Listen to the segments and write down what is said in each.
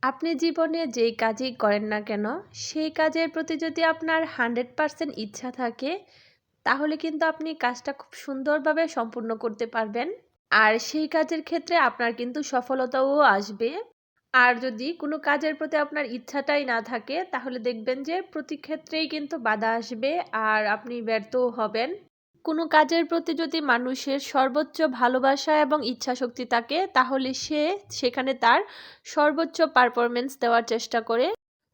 আপনি জীবনে যেই কাজই করেন না কেন, সেই কাজের প্রতি যদি আপনার 100% ইচ্ছা থাকে, তাহলে কিন্তু আপনি কাজটা খুব সুন্দরভাবে সম্পূর্ণ করতে পারবেন। আর সেই কাজের ক্ষেত্রে আপনার কিন্তু সফলতাও আসবে। আর যদি কোনো কাজের প্রতি আপনার ইচ্ছাটাই না থাকে, তাহলে দেখবেন যে প্রতি ক্ষেত্রেই কিন্তু বাধা আসবে আর আপনি ব্যর্থও হবেন। কোনো কাজের প্রতি যদি মানুষের সর্বোচ্চ ভালোবাসা এবং ইচ্ছাশক্তি থাকে, তাহলে সে সেখানে তার সর্বোচ্চ পারফরম্যান্স দেওয়ার চেষ্টা করে।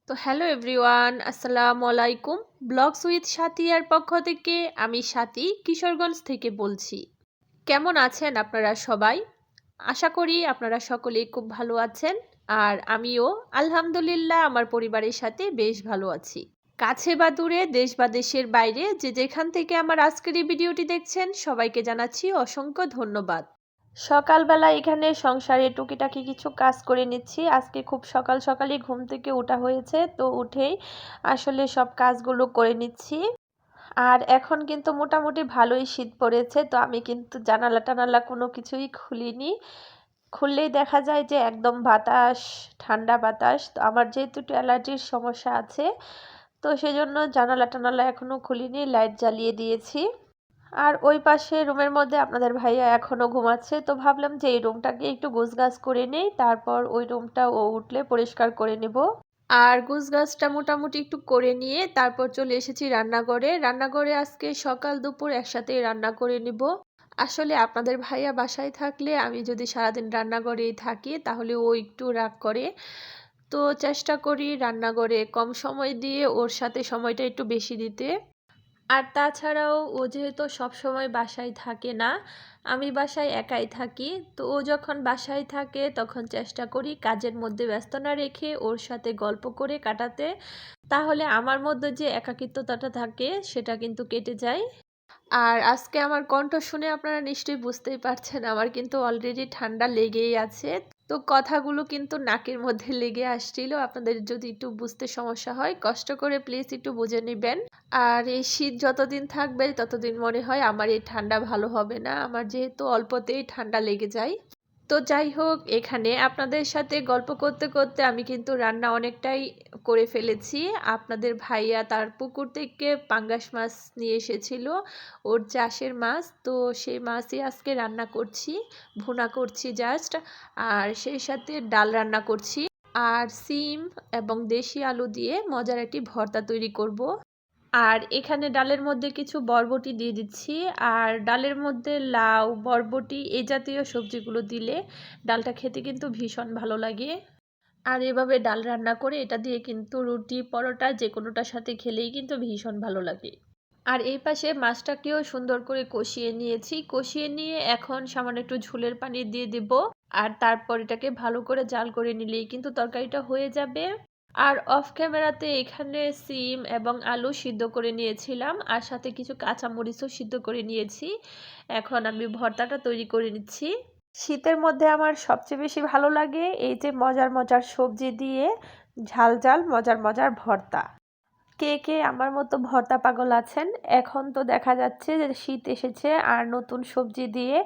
তো হ্যালো এভরিওয়ান, আসসালামু আলাইকুম। ব্লগস উইথ সাথিয়ার পক্ষ থেকে আমি সাথী কিশোরগঞ্জ থেকে বলছি। কেমন আছেন আপনারা সবাই? আশা করি আপনারা সকলেই খুব ভালো আছেন। আর আমিও আলহামদুলিল্লাহ আমার পরিবারের সাথে বেশ ভালো আছি। কাছে বা দূরে, দেশ বা দেশের বাইরে যে যেখান থেকে আমার আজকের এই ভিডিওটি দেখছেন, সবাইকে জানাচ্ছি অসংখ্য ধন্যবাদ। সকালবেলা এখানে সংসারে টুকিটাকি কিছু কাজ করে নিচ্ছি। আজকে খুব সকাল সকালই ঘুম থেকে ওঠা হয়েছে, তো উঠেই আসলে সব কাজগুলো করে নিচ্ছি। আর এখন কিন্তু মোটামুটি ভালোই শীত পড়েছে, তো আমি কিন্তু জানালা টানালা কোনো কিছুই খুলিনি। খুললেই দেখা যায় যে একদম বাতাস, ঠান্ডা বাতাস। তো আমার যেহেতু একটু অ্যালার্জির সমস্যা আছে, তো সেজন্য জানালা টানালা এখনো খুলিনি, লাইট জ্বালিয়ে দিয়েছি। আর ওই পাশে রুমের মধ্যে আপনাদের ভাইয়া এখনো ঘুমাচ্ছে, তো ভাবলাম যে এই রুমটাকে একটু গোছগাছ করে নেই, তারপর ওই রুমটা ও উঠলে পরিষ্কার করে নেব। আর গোছগাছটা মোটামুটি একটু করে নিয়ে তারপর চলে এসেছি রান্নাঘরে। রান্নাঘরে আজকে সকাল দুপুর একসাথেই রান্না করে নেব। আসলে আপনাদের ভাইয়া বাসায় থাকলে আমি যদি সারাদিন রান্নাঘরেই থাকি, তাহলে ও একটু রাগ করে। তো চেষ্টা করি রান্নাঘরে কম সময় দিয়ে ওর সাথে সময়টা একটু বেশি দিতে। আর তাছাড়াও ও যেহেতু সবসময় বাসায় থাকে না, আমি বাসায় একাই থাকি, তো ও যখন বাসায় থাকে তখন চেষ্টা করি কাজের মধ্যে ব্যস্ত না রেখে ওর সাথে গল্প করে কাটাতে। তাহলে আমার মধ্যে যে একাকিত্বতাটা থাকে সেটা কিন্তু কেটে যায়। আর আজকে আমার কণ্ঠ শুনে আপনারা নিশ্চয়ই বুঝতেই পারছেন, আমার কিন্তু অলরেডি ঠান্ডা লেগেই আছে। তো কথাগুলো কিন্তু নাকের মধ্যে লেগে আসছিল। আপনাদের যদি একটু বুঝতে সমস্যা হয়, কষ্ট করে প্লিজ একটু বুঝে নেবেন। আর এই শীত যতদিন থাকবে ততদিন মনে হয় আমার এই ঠান্ডা ভালো হবে না। আমার যেহেতু অল্পতেই ঠান্ডা লেগে যায়। তো যাই হোক, এখানে আপনাদের সাথে গল্প করতে করতে আমি কিন্তু রান্না অনেকটাই করে ফেলেছি। আপনাদের ভাইয়া তার পুকুর থেকে পাঙ্গাস মাছ নিয়ে এসেছিল, ওর চাষের মাছ। তো সেই মাছই আজকে রান্না করছি, ভুনা করছি জাস্ট। আর সেই সাথে ডাল রান্না করছি। আর সিম এবং দেশি আলু দিয়ে মজার একটি ভর্তা তৈরি করব। আর এখানে ডালের মধ্যে কিছু বরবটি দিয়ে দিচ্ছি। আর ডালের মধ্যে লাউ, বরবটি এই জাতীয় সবজিগুলো দিলে ডালটা খেতে কিন্তু ভীষণ ভালো লাগে। আর এভাবে ডাল রান্না করে এটা দিয়ে কিন্তু রুটি, পরোটা যে কোনোটার সাথে খেলেই কিন্তু ভীষণ ভালো লাগে। আর এই পাশে মাছটাকেও সুন্দর করে কষিয়ে নিয়েছি। কষিয়ে নিয়ে এখন সামান্য একটু ঝোলের পানি দিয়ে দিব। আর তারপর এটাকে ভালো করে জাল করে নিলেই কিন্তু তরকারিটা হয়ে যাবে। আর অফ ক্যামেরাতে এখানে সিম এবং আলু সিদ্ধ করে নিয়েছিলাম, আর সাথে কিছু কাঁচামরিচও সিদ্ধ করে নিয়েছি। এখন আমি ভর্তাটা তৈরি করে নিচ্ছি। শীতের মধ্যে আমার সবচেয়ে বেশি ভালো লাগে এই যে মজার মজার সবজি দিয়ে ঝাল ঝাল মজার মজার ভর্তা। কে কে আমার মতো ভর্তা পাগল আছেন? এখন তো দেখা যাচ্ছে যে শীত এসেছে, আর নতুন সবজি দিয়ে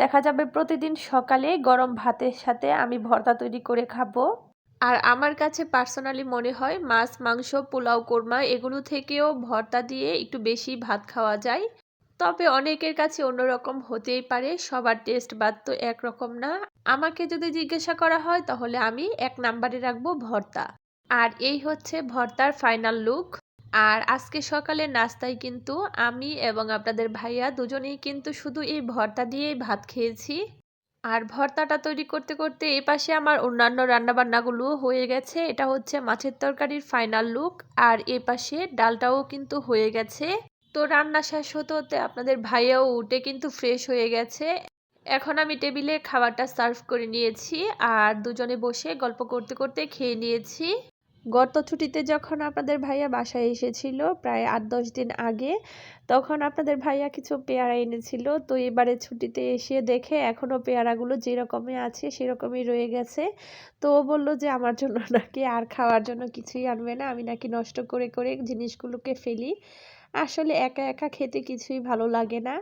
দেখা যাবে প্রতিদিন সকালে গরম ভাতের সাথে আমি ভর্তা তৈরি করে খাবো। আর আমার কাছে পার্সোনালি মনে হয় মাছ, মাংস, পোলাও, কোরমা এগুলো থেকেও ভর্তা দিয়ে একটু বেশি ভাত খাওয়া যায়। তবে অনেকের কাছে অন্যরকম হতেই পারে, সবার টেস্ট বাদ তো একরকম না। আমাকে যদি জিজ্ঞাসা করা হয় তাহলে আমি 1 নাম্বারে রাখবো ভর্তা। আর এই হচ্ছে ভর্তার ফাইনাল লুক। আর আজকে সকালের নাস্তায় কিন্তু আমি এবং আপনাদের ভাইয়া দুজনেই কিন্তু শুধু এই ভর্তা দিয়েই ভাত খেয়েছি। আর ভর্তাটা তৈরি করতে করতে এই পাশে আমার অন্যান্য রান্নাবান্নাগুলো হয়ে গেছে। এটা হচ্ছে মাছের তরকারির ফাইনাল লুক। আর এ পাশে ডালটাও কিন্তু হয়ে গেছে। তো রান্না শেষ হতে হতে আপনাদের ভাইয়াও উঠে কিন্তু ফ্রেশ হয়ে গেছে। এখন আমি টেবিলে খাবারটা সার্ভ করে নিয়েছি, আর দুজনে বসে গল্প করতে করতে খেয়ে নিয়েছি। গত ছুটিতে যখন আপনাদের ভাইয়া বাসায় এসেছিল প্রায় 8-10 দিন আগে, তখন আপনাদের ভাইয়া কিছু পেয়ারা এনেছিল। তো এবারে ছুটিতে এসে দেখে এখনো পেয়ারাগুলো যেরকমই আছে সেরকমই রয়ে গেছে। তো ও বলল যে আমার জন্য নাকি আর খাওয়ার জন্য কিছুই আনবে না, আমি নাকি নষ্ট করে করে জিনিসগুলোকে ফেলি। আসলে একা একা খেতে কিছুই ভালো লাগে না,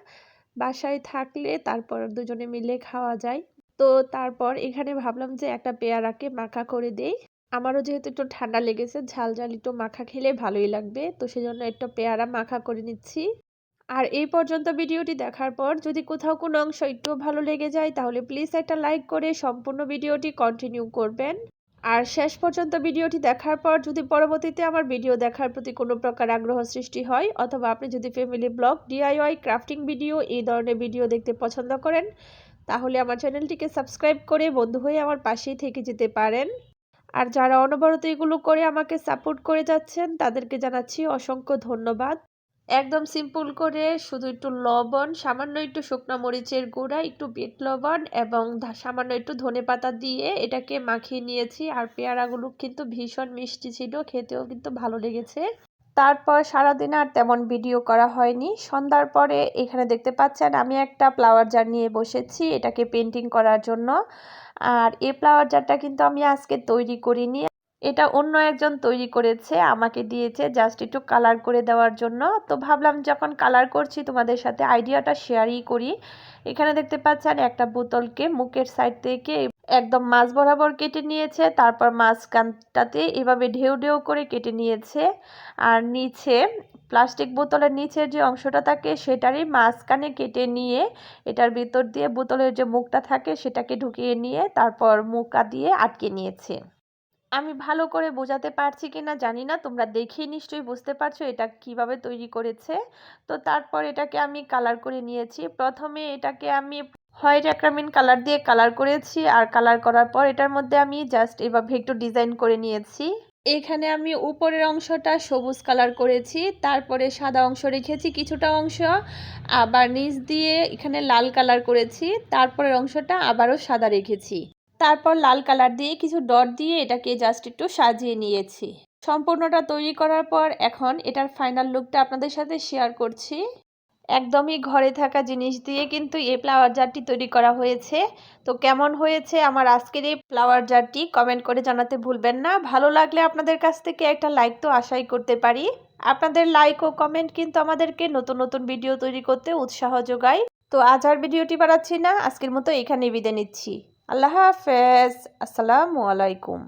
বাসায় থাকলে তারপর দুজনে মিলে খাওয়া যায়। তো তারপর এখানে ভাবলাম যে একটা পেয়ারাকে মাখা করে দেই। আমারও যেহেতু একটু ঠান্ডা লেগেছে, ঝাল ঝাল একটু মাখা খেলে ভালোই লাগবে, তো সেজন্য একটু পেয়ারা মাখা করে নিচ্ছি। আর এই পর্যন্ত ভিডিওটি দেখার পর যদি কোথাও কোনো অংশ একটু ভালো লেগে যায় তাহলে প্লিজ একটা লাইক করে সম্পূর্ণ ভিডিওটি কন্টিনিউ করবেন। আর শেষ পর্যন্ত ভিডিওটি দেখার পর যদি পরবর্তীতে আমার ভিডিও দেখার প্রতি কোনো প্রকার আগ্রহ সৃষ্টি হয় অথবা আপনি যদি family blog, DIY, crafting video এই ধরনের ভিডিও দেখতে পছন্দ করেন তাহলে আমার চ্যানেলটিকে সাবস্ক্রাইব করে বন্ধু হয়ে আমার পাশেই থেকে যেতে পারেন। আর যারা অনবরত এগুলো করে আমাকে সাপোর্ট করে যাচ্ছেন তাদেরকে জানাচ্ছি অসংখ্য ধন্যবাদ। একদম সিম্পল করে শুধু একটু লবণ, সামান্য একটু শুকনা মরিচের গুঁড়া, একটু বিট লবণ এবং সামান্য একটু ধনেপাতা দিয়ে এটাকে মাখিয়ে নিয়েছি। আর পেয়ারাগুলো কিন্তু ভীষণ মিষ্টি ছিল, খেতেও কিন্তু ভালো লেগেছে। তারপর সারাদিন আর তেমন ভিডিও করা হয়নি। সন্ধ্যার পরে এখানে দেখতে পাচ্ছেন আমি একটা ফ্লাওয়ার জার নিয়ে বসেছি এটাকে পেন্টিং করার জন্য। আর এই ফ্লাওয়ার জারটা কিন্তু আমি আজকে তৈরি করিনি, এটা অন্য একজন তৈরি করেছে, আমাকে দিয়েছে জাস্ট একটু কালার করে দেওয়ার জন্য। তো ভাবলাম যখন কালার করছি তোমাদের সাথে আইডিয়াটা শেয়ারই করি। এখানে দেখতে পাচ্ছেন একটা বোতলকে মুখের সাইড থেকে একদম মাঝ বরাবর কেটে নিয়েছে, তারপর মাঝখানটাতে এভাবে ঢেউ ঢেউ করে কেটে নিয়েছে। আর নিচে প্লাস্টিক বোতলের নিচের যে অংশটা থাকে সেটারই মাঝখানে কেটে নিয়ে এটার ভিতর দিয়ে বোতলের যে মুখটা থাকে সেটাকে ঢুকিয়ে নিয়ে তারপর মুখা দিয়ে আটকে নিয়েছে। আমি ভালো করে বোঝাতে পারছি কিনা জানি না, তোমরা দেখেই নিশ্চয়ই বুঝতে পারছো এটা কিভাবে তৈরি করেছে। তো তারপর এটাকে আমি কালার করে নিয়েছি। প্রথমে এটাকে আমি হোয়াইট অ্যাক্রামিন কালার দিয়ে কালার করেছি, আর কালার করার পর এটার মধ্যে আমি জাস্ট এভাবে একটু ডিজাইন করে নিয়েছি। এখানে আমি উপরের অংশটা সবুজ কালার করেছি, তারপরে সাদা অংশ রেখেছি কিছুটা অংশ, আবার নিচ দিয়ে এখানে লাল কালার করেছি, তারপরের অংশটা আবারও সাদা রেখেছি। তারপর লাল কালার দিয়ে কিছু ডট দিয়ে এটাকে জাস্ট একটু সাজিয়ে নিয়েছি। সম্পূর্ণটা তৈরি করার পর এখন এটার ফাইনাল লুকটা আপনাদের সাথে শেয়ার করছি। একদমই ঘরে থাকা জিনিস দিয়ে কিন্তু এই ফ্লাওয়ার জারটি তৈরি করা হয়েছে। তো কেমন হয়েছে আমার আজকের এই ফ্লাওয়ার জারটি কমেন্ট করে জানাতে ভুলবেন না। ভালো লাগলে আপনাদের কাছ থেকে একটা লাইক তো আশাই করতে পারি। আপনাদের লাইক ও কমেন্ট কিন্তু আমাদেরকে নতুন নতুন ভিডিও তৈরি করতে উৎসাহ যোগায়। তো আজ আর ভিডিওটি বাড়াচ্ছি না, আজকের মতো এখানেই বিদায় নিচ্ছি। আল্লাহ হাফেজ, আসসালামু আলাইকুম।